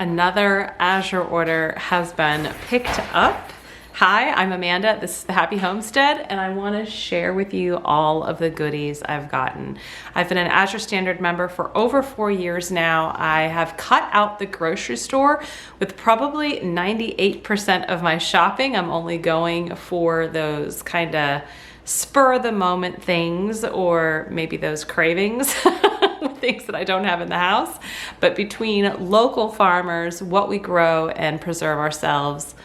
Another Azure order has been picked up. Hi, I'm Amanda. This is the Happy Homestead, and I want to share with you all of the goodies I've gotten. I've been an Azure Standard member for over 4 years now. I have cut out the grocery store with probably 98% of my shopping. I'm only going for those kind of spur of the moment things, or maybe those cravings. Things that I don't have in the house. But between local farmers, what we grow and preserve ourselves,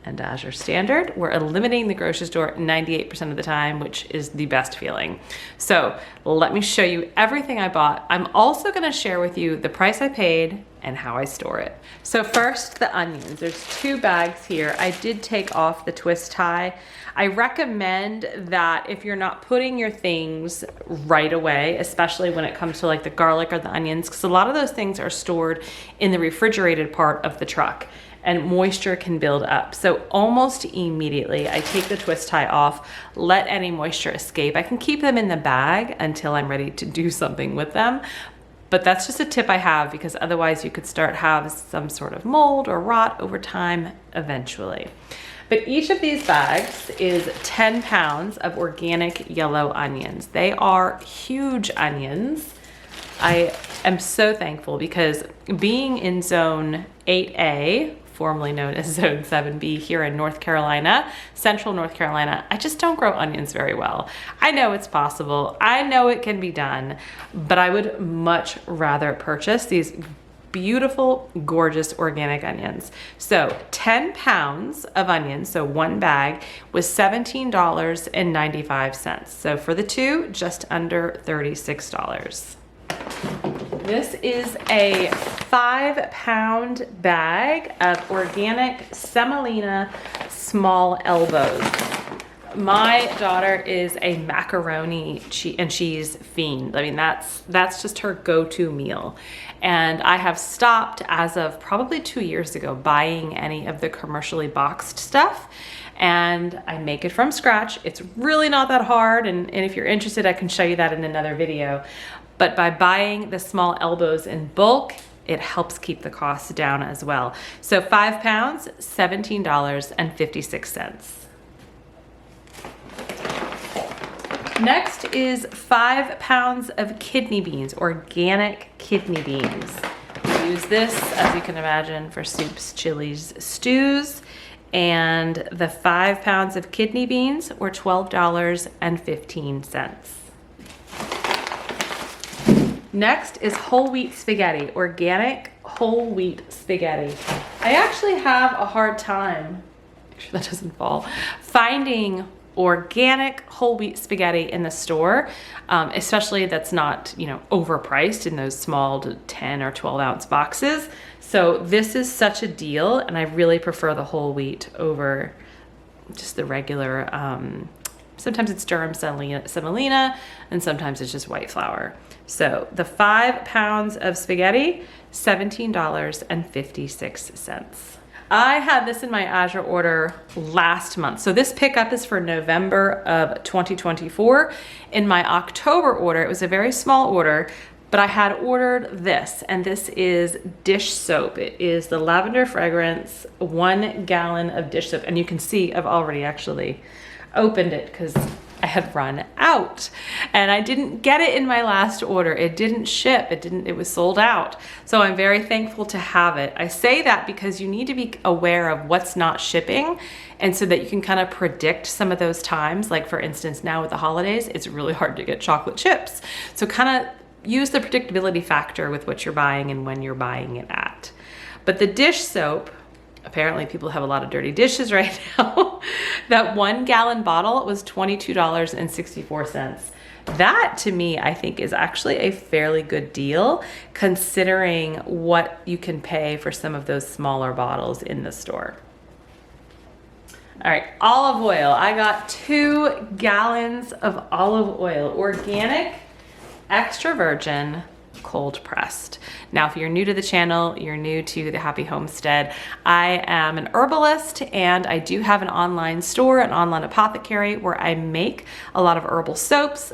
and Azure Standard, we're eliminating the grocery store 98% of the time, which is the best feeling. So let me show you everything I bought. I'm also gonna share with you the price I paid and how I store it. So first, the onions. There's 2 bags here. I did take off the twist tie. I recommend that if you're not putting your things right away, especially when it comes to like the garlic or the onions, because a lot of those things are stored in the refrigerated part of the truck and moisture can build up. So almost immediately, I take the twist tie off, let any moisture escape. I can keep them in the bag until I'm ready to do something with them. But that's just a tip I have, because otherwise you could start have some sort of mold or rot over time eventually. But each of these bags is 10 pounds of organic yellow onions. They are huge onions. I am so thankful because being in zone 8A, formerly known as zone 7B here in North Carolina, central North Carolina, I just don't grow onions very well. I know it's possible. I know it can be done, but I would much rather purchase these beautiful, gorgeous organic onions. So 10 pounds of onions, so 1 bag, was $17.95. So for the 2, just under $36. This is a 5-pound bag of organic semolina small elbows. My daughter is a macaroni and cheese fiend. I mean, that's just her go-to meal. And I have stopped, as of probably 2 years ago, buying any of the commercially boxed stuff. And I make it from scratch. It's really not that hard. And if you're interested, I can show you that in another video. But by buying the small elbows in bulk, it helps keep the costs down as well. So 5 pounds, $17.56. Next is 5 pounds of kidney beans, organic kidney beans. We use this, as you can imagine, for soups, chilies, stews. And the 5 pounds of kidney beans were $12.15. Next is whole wheat spaghetti, organic whole wheat spaghetti. I actually have a hard time, make sure that doesn't fall, finding organic whole wheat spaghetti in the store, especially that's not, overpriced in those small 10 or 12 ounce boxes. So this is such a deal, and I really prefer the whole wheat over just the regular, sometimes it's durum semolina, and sometimes it's just white flour. So the 5 pounds of spaghetti, $17.56. I had this in my Azure order last month. So this pickup is for November of 2024. In my October order, it was a very small order, but I had ordered this, and this is dish soap. It is the lavender fragrance, 1 gallon of dish soap. And you can see I've already actually opened it because I had run out, and I didn't get it in my last order. It didn't ship. It was sold out. So I'm very thankful to have it. I say that because you need to be aware of what's not shipping, and so that you can kind of predict some of those times. Like for instance, now with the holidays, it's really hard to get chocolate chips. So kind of use the predictability factor with what you're buying and when you're buying it at. But the dish soap, apparently people have a lot of dirty dishes right now. That 1 gallon bottle was $22.64. That to me, I think, is actually a fairly good deal considering what you can pay for some of those smaller bottles in the store. All right, olive oil. I got 2 gallons of olive oil, organic, extra virgin, cold pressed. Now, if you're new to the channel, you're new to the Happy Homestead, I am an herbalist, and I do have an online store, an online apothecary, where I make a lot of herbal soaps,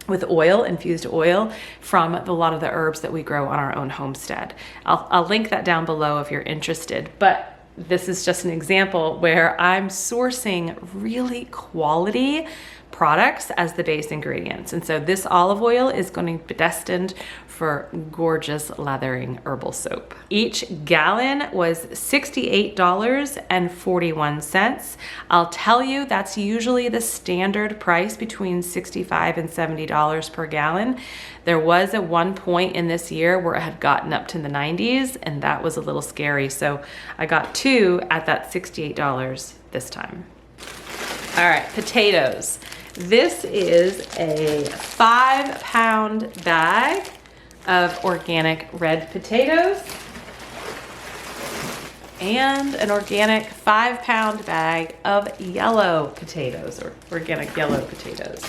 with oil, infused oil from a lot of the herbs that we grow on our own homestead. I'll link that down below if you're interested, but this is just an example where I'm sourcing really quality products as the base ingredients. And so this olive oil is going to be destined for gorgeous lathering herbal soap. Each gallon was $68.41. I'll tell you, that's usually the standard price, between $65 and $70 per gallon. There was at one point in this year where it had gotten up to the 90s, and that was a little scary. So I got two at that $68 this time. All right, potatoes. This is a 5-pound bag of organic red potatoes and an organic 5-pound bag of yellow potatoes, or organic yellow potatoes.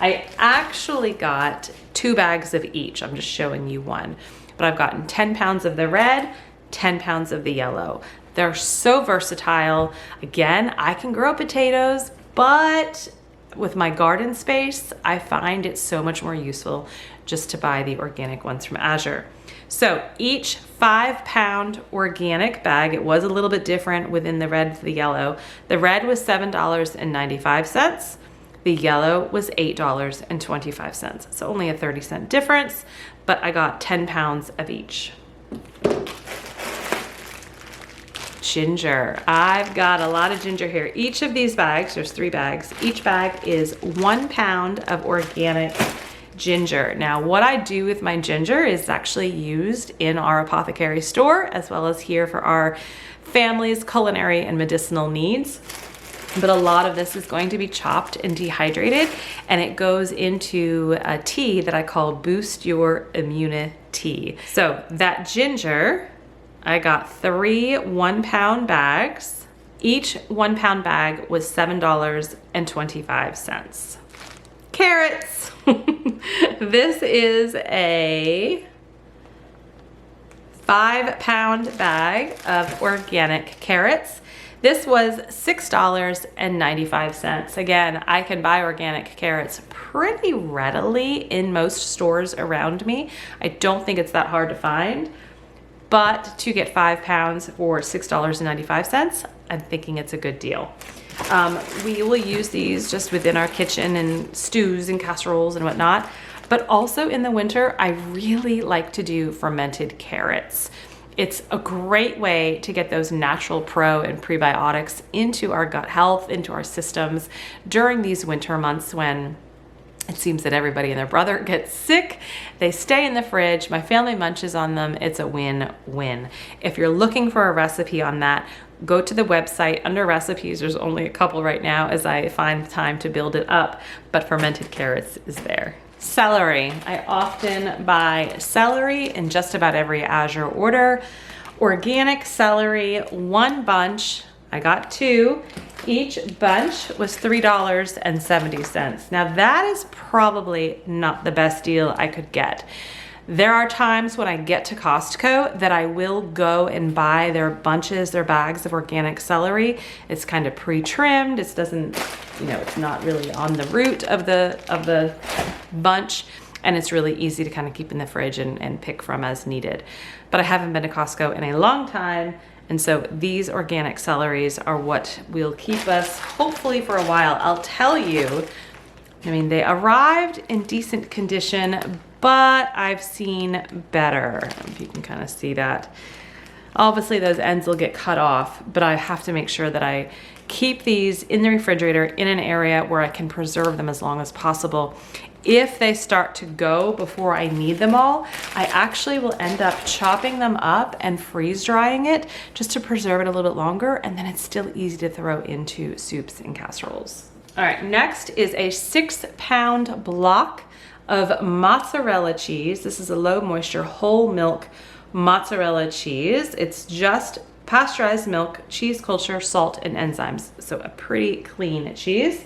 I actually got 2 bags of each. I'm just showing you one, but I've gotten 10 pounds of the red, 10 pounds of the yellow. They're so versatile. Again, I can grow potatoes, but with my garden space, I find it so much more useful just to buy the organic ones from Azure. So each 5-pound organic bag, it was a little bit different within the red to the yellow. The red was $7.95. The yellow was $8.25. So only a 30-cent difference, but I got 10 pounds of each. Ginger. I've got a lot of ginger here. Each of these bags, there's 3 bags, each bag is 1 pound of organic ginger. Now, what I do with my ginger is actually used in our Apothecary Store, as well as here for our family's culinary and medicinal needs. But a lot of this is going to be chopped and dehydrated, and it goes into a tea that I call Boost Your Immunity. So that ginger, I got 3 1-pound bags. Each 1-pound bag was $7.25. Carrots. This is a 5-pound bag of organic carrots. This was $6.95. Again, I can buy organic carrots pretty readily in most stores around me. I don't think it's that hard to find. But to get 5 pounds for $6.95, I'm thinking it's a good deal. We will use these just within our kitchen and stews and casseroles and whatnot. But also in the winter, I really like to do fermented carrots. It's a great way to get those natural pro and prebiotics into our gut health, into our systems during these winter months when it seems that everybody and their brother gets sick. They stay in the fridge. My family munches on them. It's a win-win. If you're looking for a recipe on that, go to the website. Under recipes, there's only a couple right now as I find time to build it up, but fermented carrots is there. Celery. I often buy celery in just about every Azure order. Organic celery, 1 bunch. I got 2. Each bunch was $3.70. Now that is probably not the best deal I could get. There are times when I get to Costco that I will go and buy their bunches, their bags of organic celery. It's kind of pre-trimmed. It doesn't, it's not really on the root of the bunch, and it's really easy to kind of keep in the fridge and pick from as needed. But I haven't been to Costco in a long time, and so these organic celeries are what will keep us hopefully for a while. I'll tell you, they arrived in decent condition, but I've seen better. If you can kind of see that. Obviously those ends will get cut off, but I have to make sure that I keep these in the refrigerator in an area where I can preserve them as long as possible. If they start to go before I need them all, I actually will end up chopping them up and freeze drying it just to preserve it a little bit longer, and then it's still easy to throw into soups and casseroles. All right, next is a 6-pound block of mozzarella cheese. This is a low moisture whole milk mozzarella cheese. It's just pasteurized milk, cheese culture, salt, and enzymes. So a pretty clean cheese.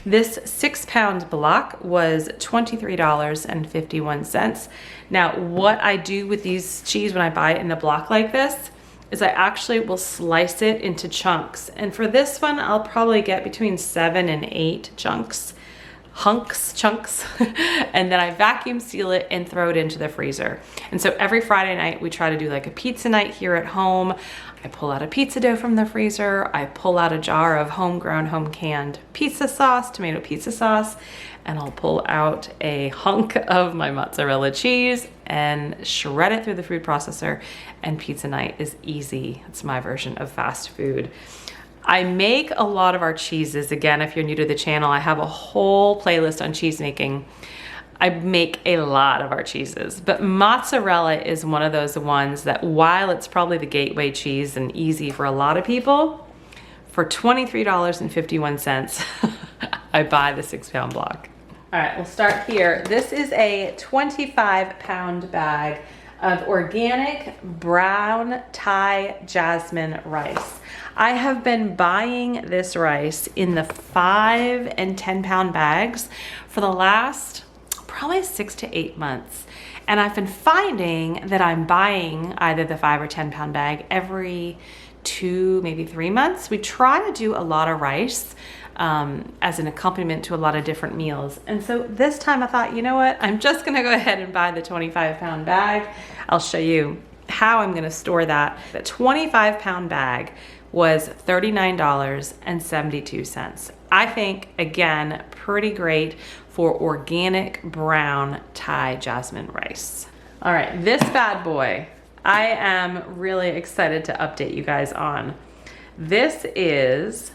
This 6-pound block was $23.51. Now, what I do with these cheese when I buy it in a block like this is I actually will slice it into chunks. And for this one, I'll probably get between 7 and 8 chunks. chunks, and then I vacuum seal it and throw it into the freezer. And so every Friday night we try to do like a pizza night here at home. I pull out a pizza dough from the freezer. I pull out a jar of homegrown, home canned pizza sauce, tomato pizza sauce, and I'll pull out a hunk of my mozzarella cheese and shred it through the food processor, and pizza night is easy. It's my version of fast food. I make a lot of our cheeses. Again, if you're new to the channel, I have a whole playlist on cheese making. I make a lot of our cheeses, but mozzarella is one of those ones that, while it's probably the gateway cheese and easy for a lot of people, for $23.51, I buy the 6-pound block. All right, we'll start here. This is a 25-pound bag of organic brown Thai jasmine rice. I have been buying this rice in the 5 and 10-pound bags for the last probably 6 to 8 months. And I've been finding that I'm buying either the 5 or 10-pound bag every 2, maybe 3 months. We try to do a lot of rice as an accompaniment to a lot of different meals. And so this time I thought, you know what? I'm just gonna go ahead and buy the 25-pound bag. I'll show you how I'm gonna store that. The 25-pound bag was $39.72. I think, again, pretty great for organic brown Thai jasmine rice. All right, this bad boy, I am really excited to update you guys on. This is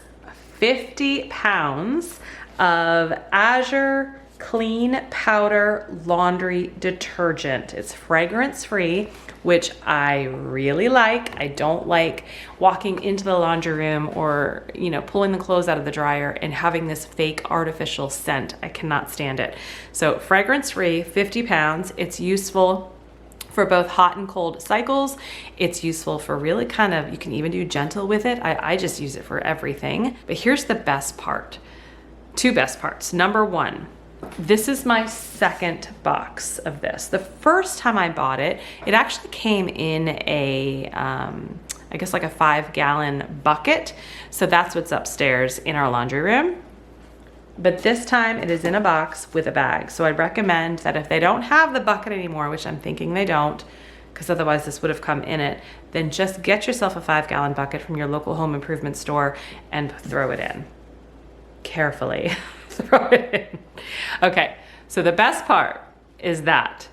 50 pounds of Azure Clean Powder Laundry Detergent. It's fragrance-free, which I really like. I don't like walking into the laundry room or, you know, pulling the clothes out of the dryer and having this fake artificial scent. I cannot stand it. So fragrance-free, 50 pounds. It's useful for both hot and cold cycles. It's useful for really kind of, you can even do gentle with it. I just use it for everything. But here's the best part. 2 best parts. Number 1, this is my second box of this. The first time I bought it, it actually came in a, I guess like a 5-gallon bucket. So that's what's upstairs in our laundry room. But this time it is in a box with a bag. So I recommend that if they don't have the bucket anymore, which I'm thinking they don't, because otherwise this would have come in it, then just get yourself a 5-gallon bucket from your local home improvement store and throw it in. Carefully throw it in. Okay, so the best part is that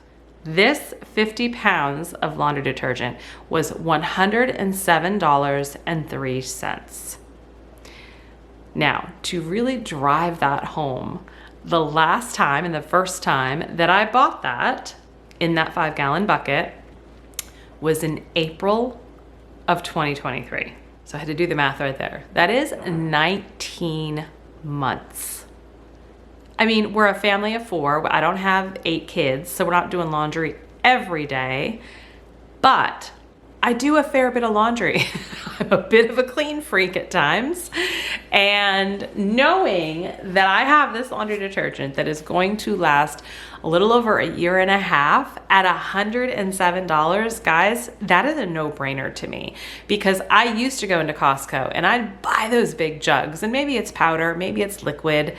this 50 pounds of laundry detergent was $107.03. Now, to really drive that home, the last time and the first time that I bought that in that 5-gallon bucket was in April of 2023. So I had to do the math right there. That is 19 months. I mean, we're a family of 4. I don't have 8 kids, so we're not doing laundry every day, but I do a fair bit of laundry. I'm a bit of a clean freak at times. And knowing that I have this laundry detergent that is going to last a little over a year and a half at $107, guys, that is a no-brainer to me, because I used to go into Costco and I'd buy those big jugs, and maybe it's powder, maybe it's liquid,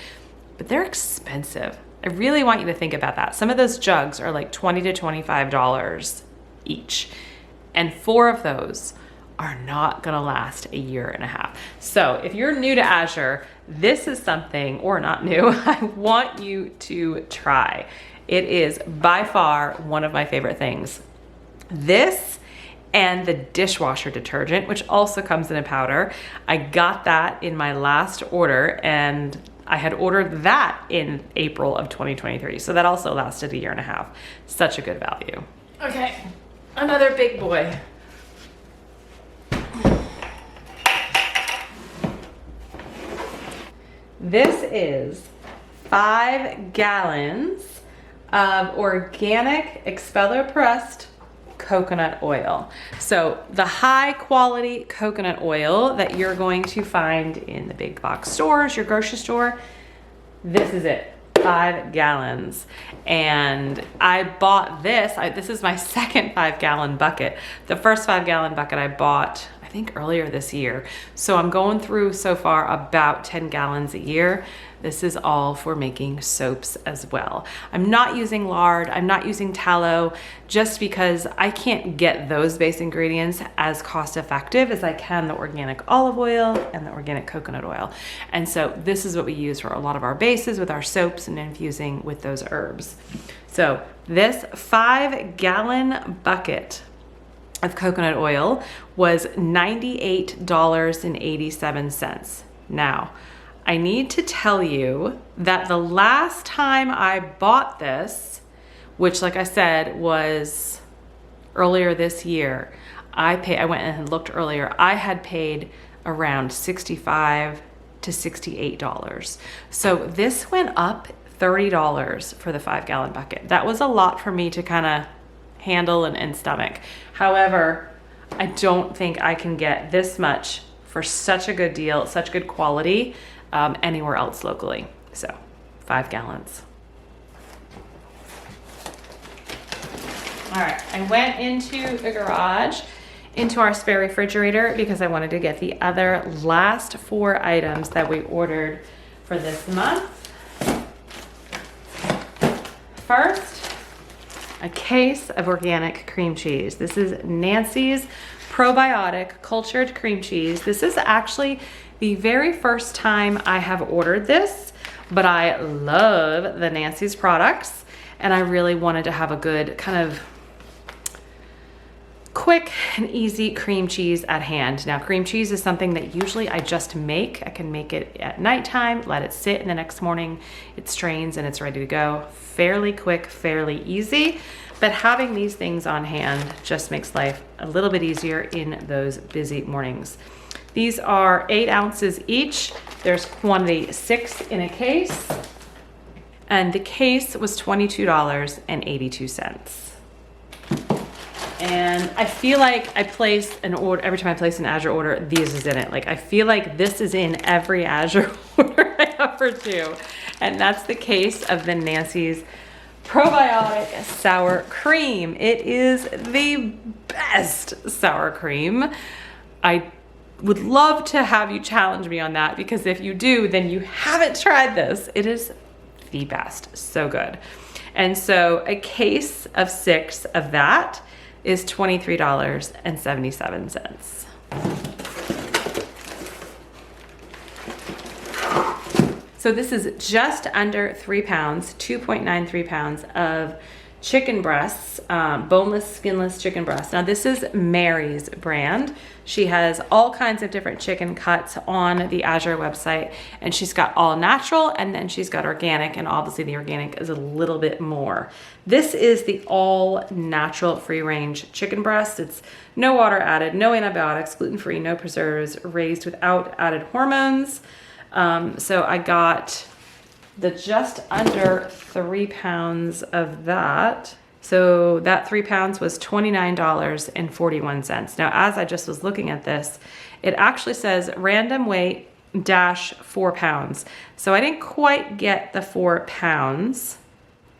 but they're expensive. I really want you to think about that. Some of those jugs are like $20 to $25 each. And 4 of those are not gonna last a year and a half. So if you're new to Azure, this is something, or not new, I want you to try. It is by far one of my favorite things. This and the dishwasher detergent, which also comes in a powder. I got that in my last order, and I had ordered that in April of 2023. So that also lasted a year and a half. Such a good value. Okay. Another big boy. This is 5 gallons of organic expeller pressed coconut oil. So the high quality coconut oil that you're going to find in the big box stores, your grocery store, this is it. 5 gallons. And I bought this. This is my second 5-gallon bucket. The first 5-gallon bucket I bought, I think, earlier this year. So I'm going through so far about 10 gallons a year. This is all for making soaps as well. I'm not using lard, I'm not using tallow, just because I can't get those base ingredients as cost effective as I can the organic olive oil and the organic coconut oil. And so this is what we use for a lot of our bases with our soaps and infusing with those herbs. So this 5-gallon bucket of coconut oil was $98.87. Now, I need to tell you that the last time I bought this, which like I said was earlier this year, I went and looked earlier, I had paid around $65 to $68. So this went up $30 for the 5-gallon bucket. That was a lot for me to kind of handle and stomach. However, I don't think I can get this much for such a good deal, such good quality anywhere else locally. So 5 gallons. All right, I went into the garage, into our spare refrigerator, because I wanted to get the other last 4 items that we ordered for this month. First, a case of organic cream cheese. This is Nancy's probiotic cultured cream cheese. This is actually the very first time I have ordered this, but I love the Nancy's products, and I really wanted to have a good kind of quick and easy cream cheese at hand. Now, cream cheese is something that usually I just make. I can make it at nighttime, let it sit, and the next morning it strains and it's ready to go. Fairly quick, fairly easy, but having these things on hand just makes life a little bit easier in those busy mornings. These are 8 ounces each. There's quantity 6 in a case, and the case was $22.82. And I feel like I place an order, every time I place an Azure order, these is in it. Like, I feel like this is in every Azure order I ever do. And that's the case of the Nancy's probiotic sour cream. It is the best sour cream. I would love to have you challenge me on that, because if you do, then you haven't tried this. It is the best, so good. And so a case of 6 of that is $23.77. So this is just under 3 pounds, 2.93 pounds of chicken breasts, boneless, skinless chicken breasts. Now this is Mary's brand. She has all kinds of different chicken cuts on the Azure website, and she's got all natural, and then she's got organic, and obviously the organic is a little bit more. This is the all natural free range chicken breast. It's no water added, no antibiotics, gluten-free, no preservatives, raised without added hormones. So I got the just under 3 pounds of that. So that 3 pounds was $29.41. Now, as I just was looking at this, it actually says random weight dash 4 pounds. So I didn't quite get the 4 pounds,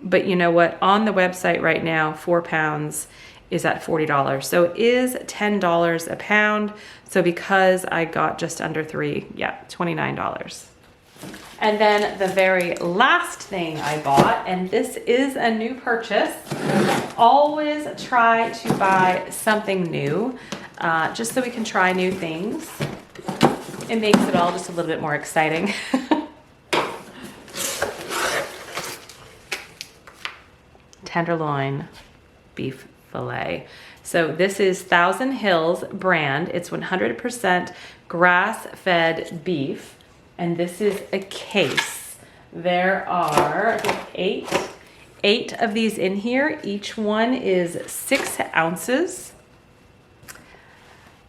but you know what? On the website right now, 4 pounds is at $40. So it is $10 a pound. So because I got just under 3, yeah, $29. And then the very last thing I bought, and this is a new purchase. Always try to buy something new, just so we can try new things. It makes it all just a little bit more exciting. Tenderloin beef fillet. So this is Thousand Hills brand. It's 100% grass-fed beef. And this is a case. There are, I think, eight of these in here. Each one is 6 ounces.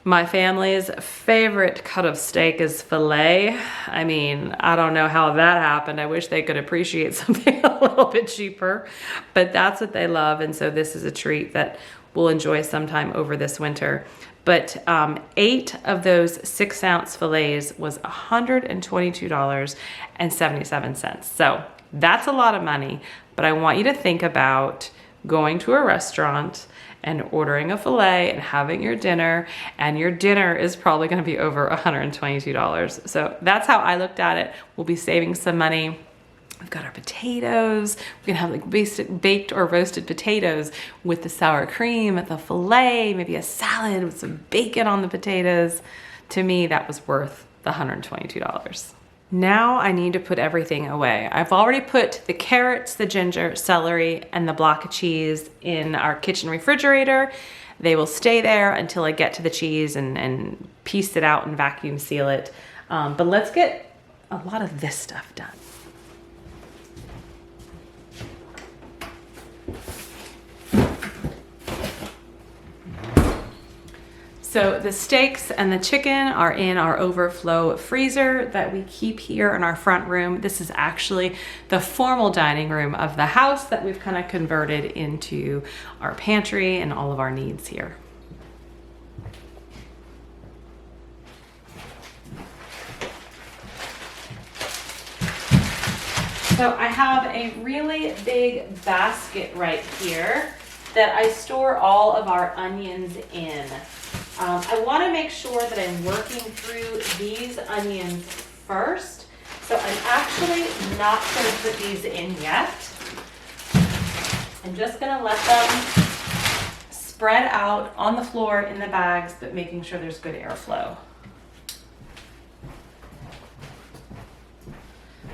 My family's favorite cut of steak is filet. I mean, I don't know how that happened. I wish they could appreciate something a little bit cheaper, but that's what they love. And so this is a treat that we'll enjoy sometime over this winter. But 8 of those 6-ounce fillets was $122.77. So that's a lot of money, but I want you to think about going to a restaurant and ordering a filet and having your dinner, and your dinner is probably going to be over $122. So that's how I looked at it. We'll be saving some money. We've got our potatoes. We can have like baked or roasted potatoes with the sour cream, the filet, maybe a salad with some bacon on the potatoes. To me, that was worth the $122. Now I need to put everything away. I've already put the carrots, the ginger, celery, and the block of cheese in our kitchen refrigerator. They will stay there until I get to the cheese and piece it out and vacuum seal it. But let's get a lot of this stuff done. So the steaks and the chicken are in our overflow freezer that we keep here in our front room. This is actually the formal dining room of the house that we've kind of converted into our pantry and all of our needs here. So I have a really big basket right here that I store all of our onions in. I want to make sure that I'm working through these onions first. So I'm actually not going to put these in yet. I'm just going to let them spread out on the floor in the bags, but making sure there's good airflow.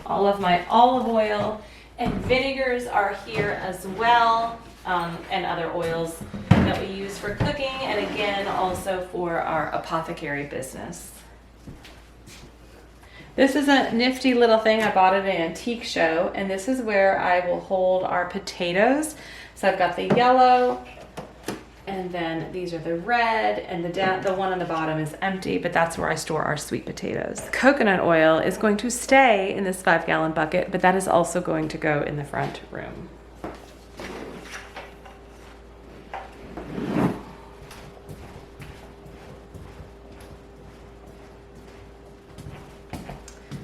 All of my olive oil and vinegars are here as well, and other oils that we use for cooking, and again also for our apothecary business. This is a nifty little thing I bought at an antique show, and this is where I will hold our potatoes. So I've got the yellow, and then these are the red, and the one on the bottom is empty, but that's where I store our sweet potatoes. Coconut oil is going to stay in this 5-gallon bucket, but that is also going to go in the front room.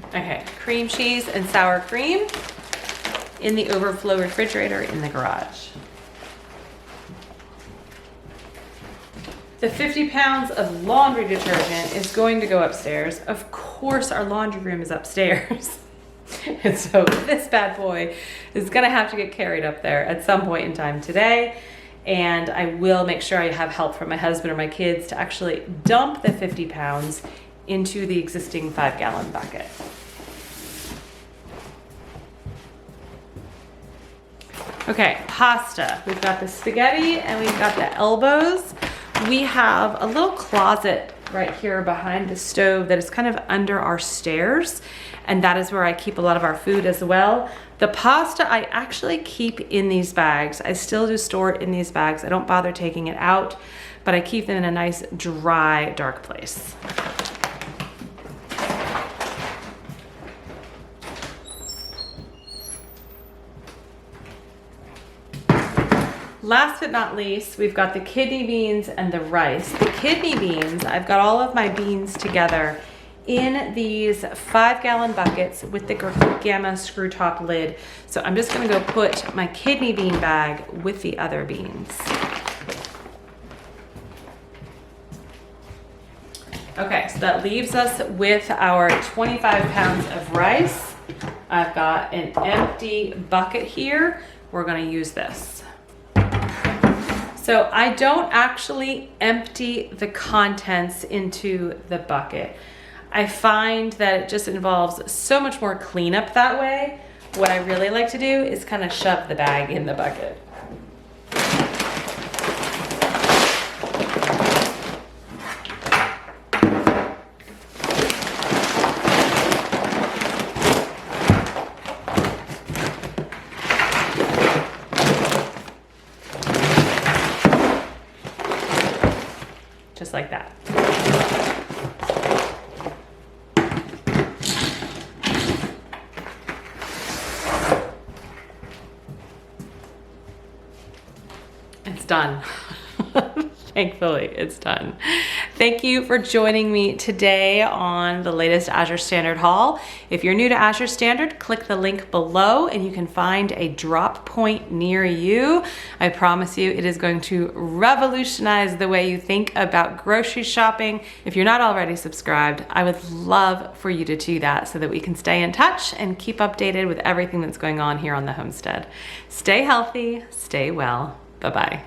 Okay, cream cheese and sour cream in the overflow refrigerator in the garage. The 50 pounds of laundry detergent is going to go upstairs. Of course, our laundry room is upstairs. And so this bad boy is gonna have to get carried up there at some point in time today. And I will make sure I have help from my husband or my kids to actually dump the 50 pounds into the existing 5-gallon bucket. Okay, pasta. We've got the spaghetti and we've got the elbows. We have a little closet right here behind the stove that is kind of under our stairs, and that is where I keep a lot of our food as well. The pasta I actually keep in these bags. I still do store it in these bags. I don't bother taking it out, but I keep them in a nice, dry, dark place. Last but not least, we've got the kidney beans and the rice. The kidney beans, I've got all of my beans together in these 5-gallon buckets with the Gamma screw top lid. So I'm just gonna go put my kidney bean bag with the other beans. Okay, so that leaves us with our 25 pounds of rice. I've got an empty bucket here. We're gonna use this. So I don't actually empty the contents into the bucket. I find that it just involves so much more cleanup that way. What I really like to do is kind of shove the bag in the bucket. Just like that. It's done. Thankfully, it's done. Thank you for joining me today on the latest Azure Standard haul. If you're new to Azure Standard, click the link below and you can find a drop point near you. I promise you it is going to revolutionize the way you think about grocery shopping. If you're not already subscribed, I would love for you to do that so that we can stay in touch and keep updated with everything that's going on here on the homestead. Stay healthy, stay well. Bye-bye.